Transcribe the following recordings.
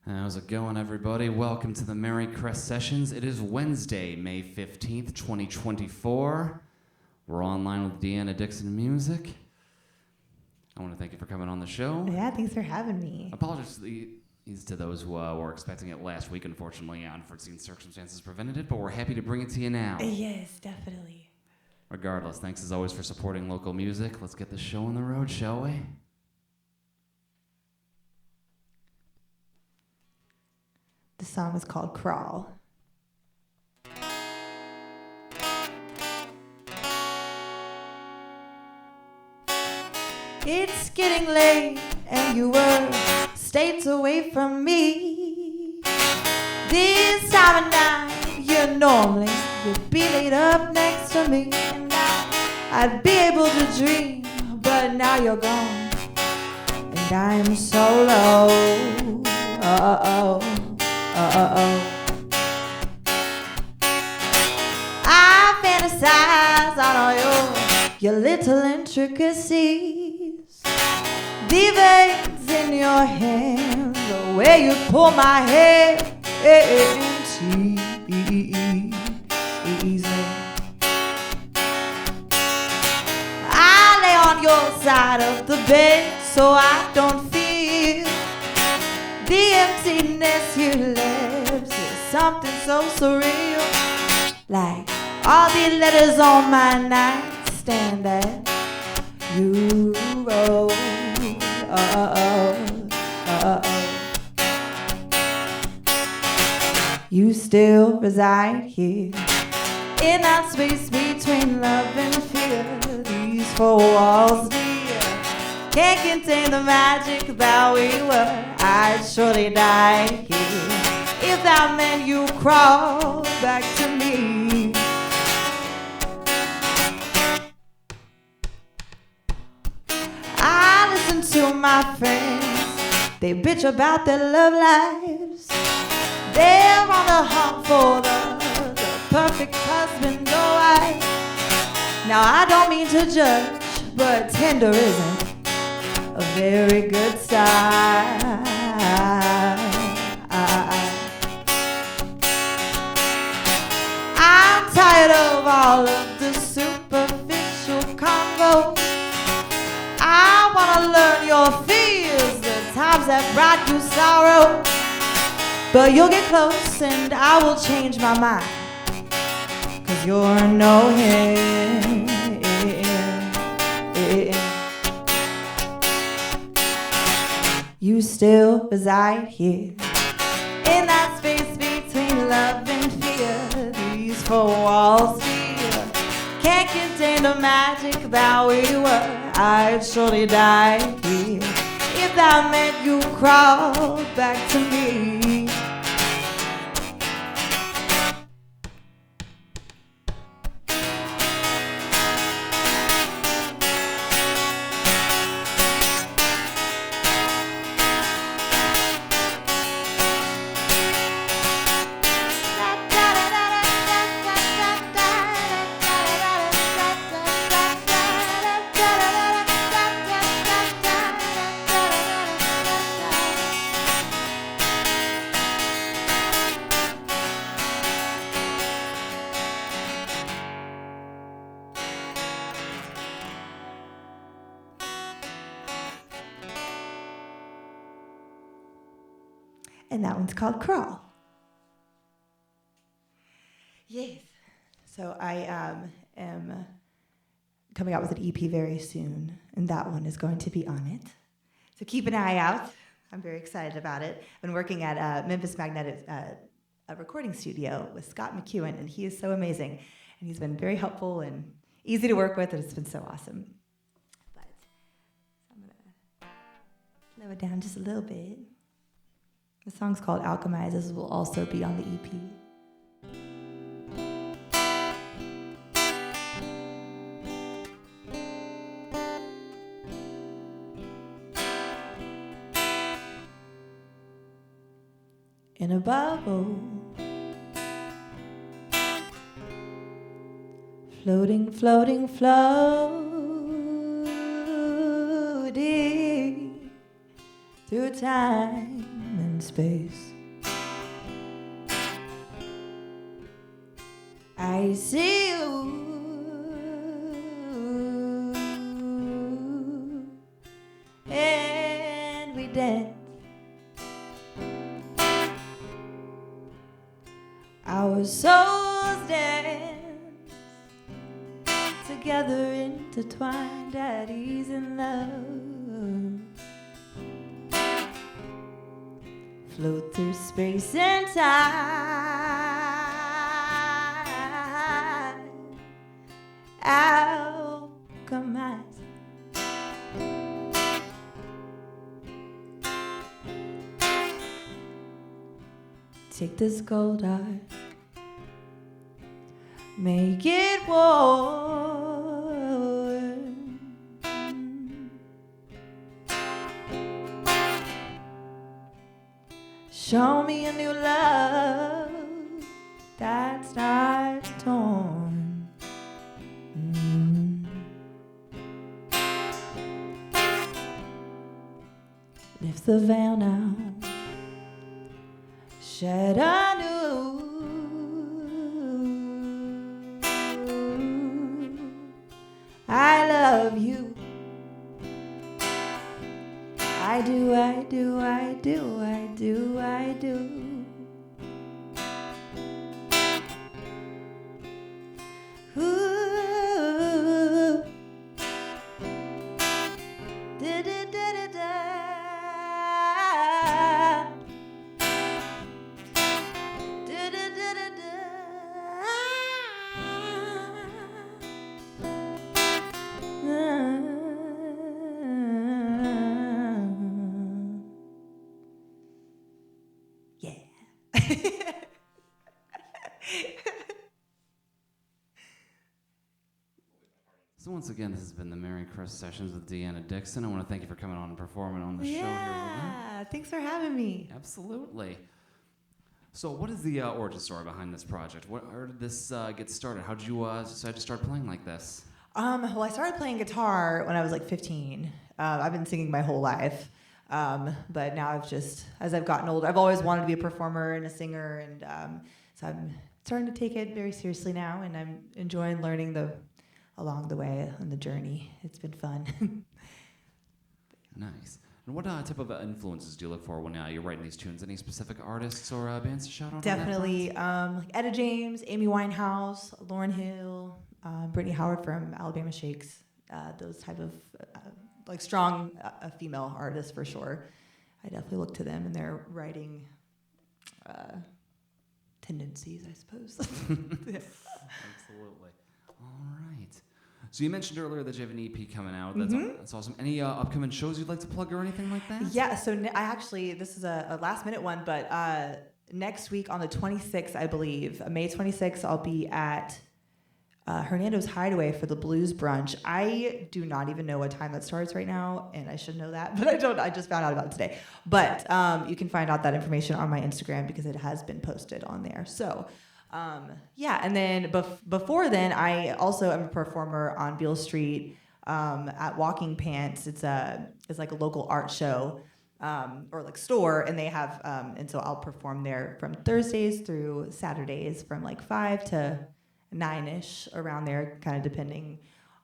How's it going, everybody? Welcome to the Merrycrest Sessions. It is Wednesday, May 15th, 2024. We're online with Deanna, Dixon Music. I want to thank you for coming on the show. Yeah, thanks for having me. Apologies to those who were expecting it last week. Unfortunately, unforeseen circumstances prevented it, but we're happy to bring it to you now. Yes, definitely. Regardless, thanks as always for supporting local music. Let's get the show on the road, shall we? The song is called Crawl. It's getting late and you were states away from me. This time of night, you'd be laid up next to me, and I'd be able to dream, but now you're gone, and I'm so low. I fantasize on all your little intricacies, the veins in your hands, the way you pull my hair and tease me. I lay on your side of the bed so I don't feel the emptiness you left. Is something so surreal, like all the letters on my nightstand that you wrote. You still reside here in that space between love and fear. These four walls, dear, can't contain the magic that we were. I'd surely die here if that meant you crawl back to me. I listen to my friends, they bitch about their love lives. They're on the hunt for the perfect husband or wife. Now I don't mean to judge, but tender isn't a very good sign. I'm tired of all of the superficial convo. I wanna learn your fears, the times that brought you sorrow. But you'll get close and I will change my mind, 'cause you're no him. You still reside here in that space between love and fear. These four walls here can't contain the magic that we were. I'd surely die here if that meant you crawled back to me. And that one's called Crawl. Yes. So I am coming out with an EP very soon, and that one is going to be on it. So keep an eye out. I'm very excited about it. I've been working at Memphis Magnetic, a recording studio with Scott McEwen, and he is so amazing. And he's been very helpful and easy to work with, and it's been so awesome. But I'm going to slow it down just a little bit. The song's called Alchemize. This will also be on the EP. In a bubble, floating, floating, floating through time and space. space. I see you, and we dance. Our souls dance together, intertwined at ease in love. Float through space and time. Alchemize. Take this gold heart, make it warm. Show me a new love that's not torn. Lift the veil now, shed anew. I love you. I do, I do, I do, I do, I do. Ooh. Da-da-da-da-da. Yeah. So once again, this has been the Merrycrest Sessions with Deanna Dixon. I want to thank you for coming on and performing on the show here with us. Yeah, thanks for having me. Absolutely. So what is the origin story behind this project? Where did this get started? How did you decide to start playing like this? Well, I started playing guitar when I was like 15. I've been singing my whole life. But now as I've gotten older, I've always wanted to be a performer and a singer. And so I'm starting to take it very seriously now. And I'm enjoying learning along the way on the journey. It's been fun. Nice. And what type of influences do you look for when you're writing these tunes? Any specific artists or bands to shout out? Definitely. Like Etta James, Amy Winehouse, Lauryn Hill, Brittany Howard from Alabama Shakes. Those type of like strong female artists for sure. I definitely look to them and their writing tendencies, I suppose. Yeah. Absolutely. All right. So you mentioned earlier that you have an EP coming out. That's awesome. Any upcoming shows you'd like to plug or anything like that? Yeah, so this is a last minute one, but next week on the 26th, I believe, May 26th, I'll be at Hernando's Hideaway for the Blues Brunch. I do not even know what time that starts right now, and I should know that, but I don't. I just found out about it today. But you can find out that information on my Instagram because it has been posted on there. So, yeah, and then before then, I also am a performer on Beale Street at Walking Pants. It's like a local art show or like store, and they have and so I'll perform there from Thursdays through Saturdays from like 5 to 9-ish, around there, kind of depending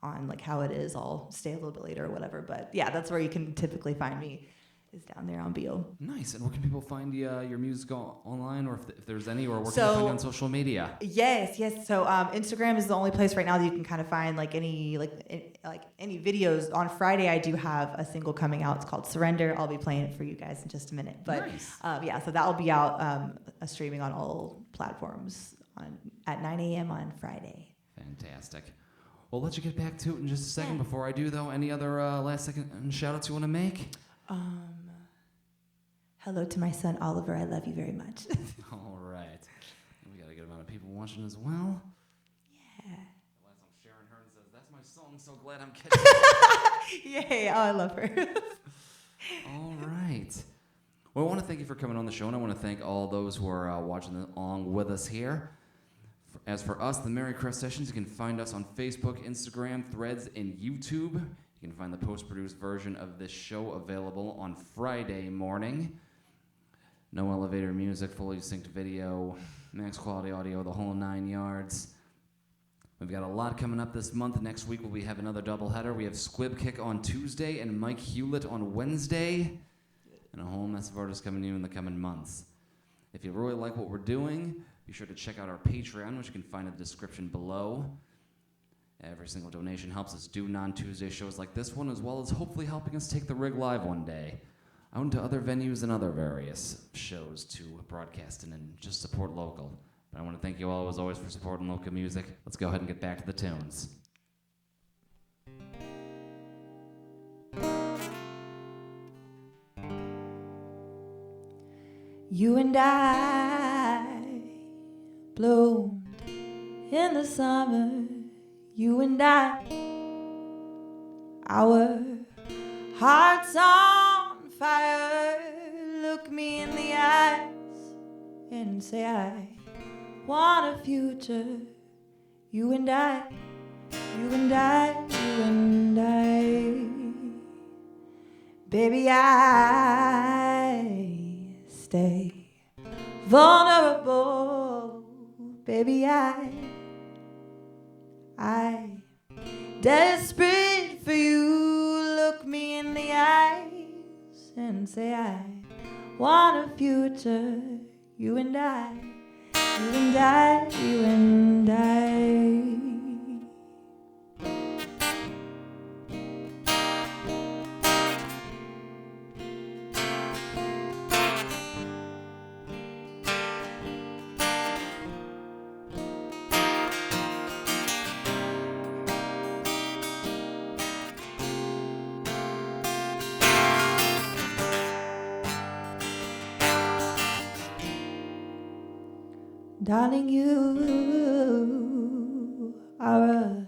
on like how it is. I'll stay a little bit later or whatever, but yeah, that's where you can typically find me, is down there on Beale. Nice. And where can people find your music online, or if there's any, or where can they find you on social media? Yes. So Instagram is the only place right now that you can kind of find like any videos. On Friday, I do have a single coming out. It's called Surrender. I'll be playing it for you guys in just a minute. But nice. Yeah, so that will be out streaming on all platforms at 9 a.m. on Friday. Fantastic. We'll let you get back to it in just a second. Before I do, though, any other last second shout-outs you want to make? Hello to my son, Oliver. I love you very much. All right. We got a good amount of people watching as well. Yeah. Last time Sharon Hearn says, "That's my song. So glad I'm catching it." Yay. Oh, I love her. All right. Well, I want to thank you for coming on the show, and I want to thank all those who are watching along with us here. As for us, the Merrycrest Sessions, you can find us on Facebook, Instagram, Threads, and YouTube. You can find the post-produced version of this show available on Friday morning. No elevator music, fully synced video, max quality audio, the whole 9 yards. We've got a lot coming up this month. Next week we have another doubleheader. We have Squib Kick on Tuesday and Mike Hewlett on Wednesday. And a whole mess of artists coming to you in the coming months. If you really like what we're doing, be sure to check out our Patreon, which you can find in the description below. Every single donation helps us do non-Tuesday shows like this one, as well as hopefully helping us take the rig live one day out into other venues and other various shows to broadcast and just support local. But I want to thank you all, as always, for supporting local music. Let's go ahead and get back to the tunes. You and I bloomed in the summer. You and I, our hearts on fire. Look me in the eyes and say I want a future. You and I, you and I, you and I. Baby, I stay vulnerable. Baby, I desperate for you. Look me in the eyes and say I want a future. You and I, you and I, you and I. Darling, you are a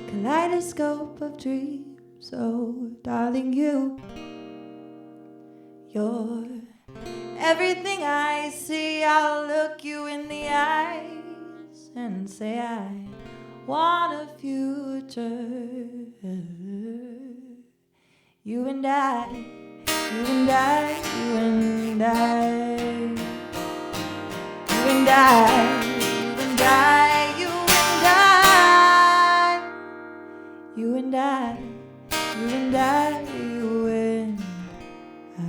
kaleidoscope of dreams. Oh, darling, you're everything I see. I'll look you in the eyes and say I want a future. You and I, you and I, you and I. You and I, you and I, you and I. You and I, you and I, you and I.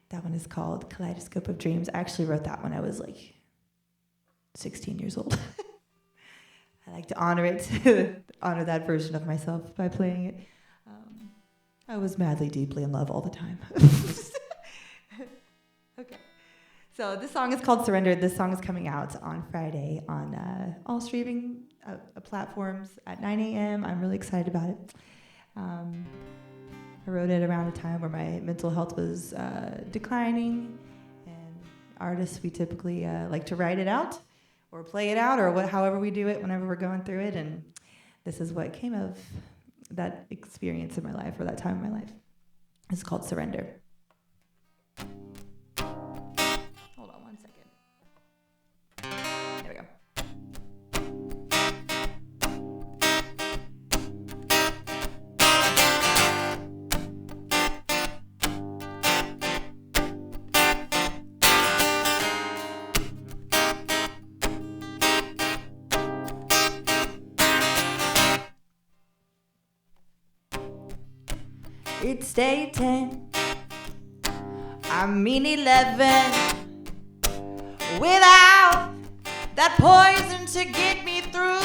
That one is called Kaleidoscope of Dreams. I actually wrote that when I was like 16 years old. I like to honor it, honor that version of myself by playing it. I was madly, deeply in love all the time. Okay, so this song is called Surrender. This song is coming out on Friday on all streaming platforms at 9 a.m. I'm really excited about it. I wrote it around a time where my mental health was declining, and artists, we typically like to write it out or play it out or however we do it whenever we're going through it, and this is what came of that experience in my life, or that time in my life. It's called Surrender. It's day 10, I mean 11, without that poison to get me through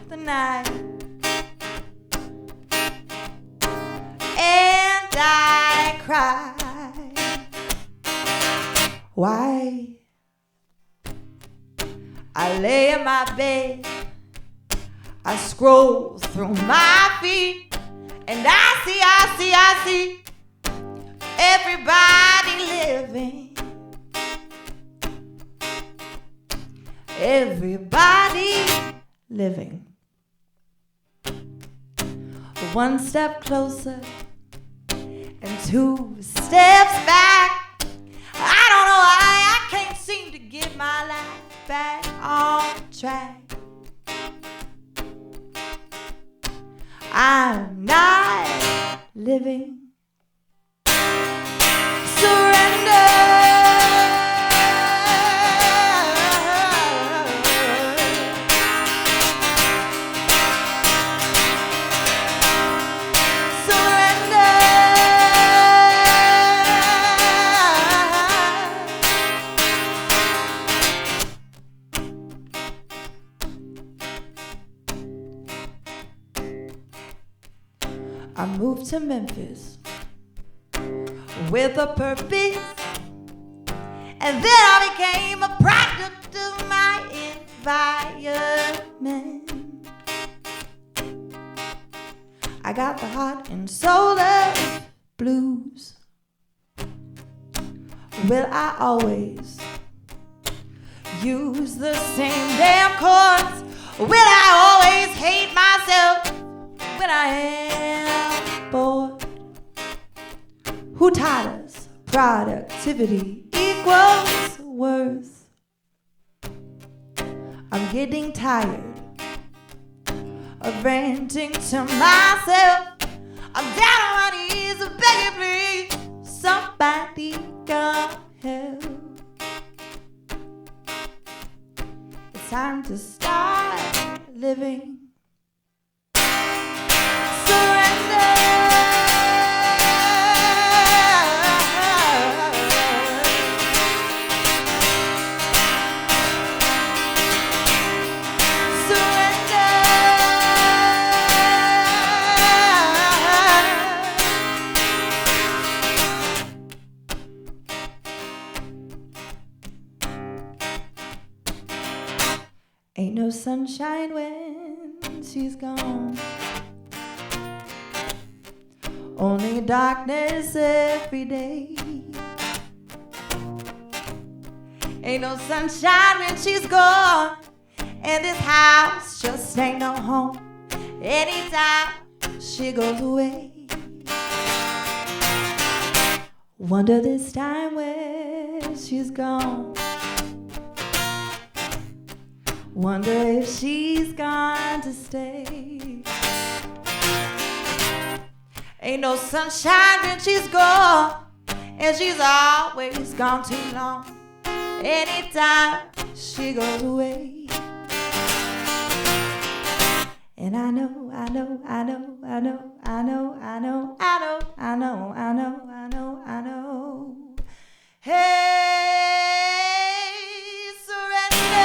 the night. And I cry. Why? I lay in my bed, I scroll through my feet, and I see everybody living. Everybody living. One step closer and 2 steps back. I don't know why I can't seem to get my life back on track. I'm not living. moved to Memphis with a purpose, and then I became a product of my environment. I got the heart and soul of blues. Will I always use the same damn chords? Will I always hate myself when I am bored? Who taught us productivity equals worth? I'm getting tired of ranting to myself. I'm down on my knees begging, please, somebody come help. It's time to start living. Surrender. Ain't no sunshine when she's gone, only darkness every day. Ain't no sunshine when she's gone, and this house just ain't no home anytime she goes away. Wonder this time where she's gone, wonder if she's gone to stay. Ain't no sunshine when she's gone, and she's always gone too long anytime she goes away. And I know, I know, I know, I know, I know, I know, I know, I know, I know, I know, I know. Hey, surrender.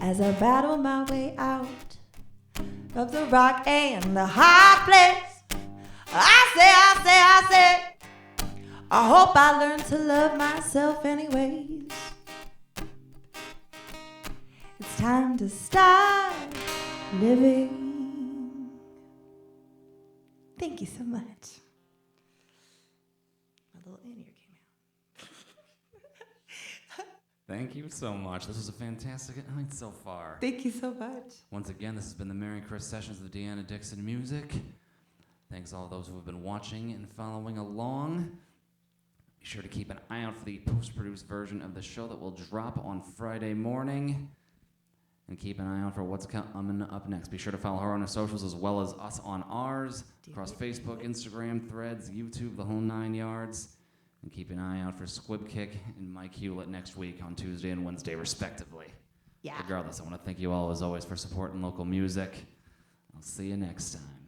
As I battle my way out of the rock and the hard place, I say, I hope I learn to love myself anyways. It's time to start living. Thank you so much. My little in-ear came out. Thank you so much. This was a fantastic night so far. Thank you so much. Once again, this has been the Merrycrest sessions of Deanna, Dixon music. Thanks all those who have been watching and following along. Be sure to keep an eye out for the post-produced version of the show that will drop on Friday morning. And keep an eye out for what's coming up next. Be sure to follow her on her socials as well as us on ours. Across Facebook, Instagram, Threads, YouTube, the whole 9 yards. And keep an eye out for Squib Kick and Mike Hewlett next week on Tuesday and Wednesday, respectively. Yeah. Regardless, I want to thank you all, as always, for supporting local music. I'll see you next time.